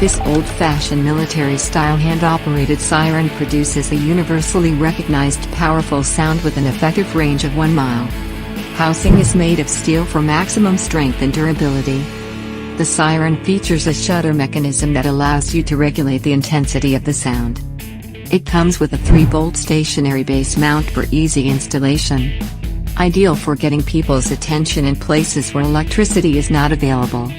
This old-fashioned military-style hand-operated siren produces a universally recognized powerful sound with an effective range of 1 mile. Housing is made of steel for maximum strength and durability. The siren features a shutter mechanism that allows you to regulate the intensity of the sound. It comes with a 3-volt stationary base mount for easy installation. Ideal for getting people's attention in places where electricity is not available.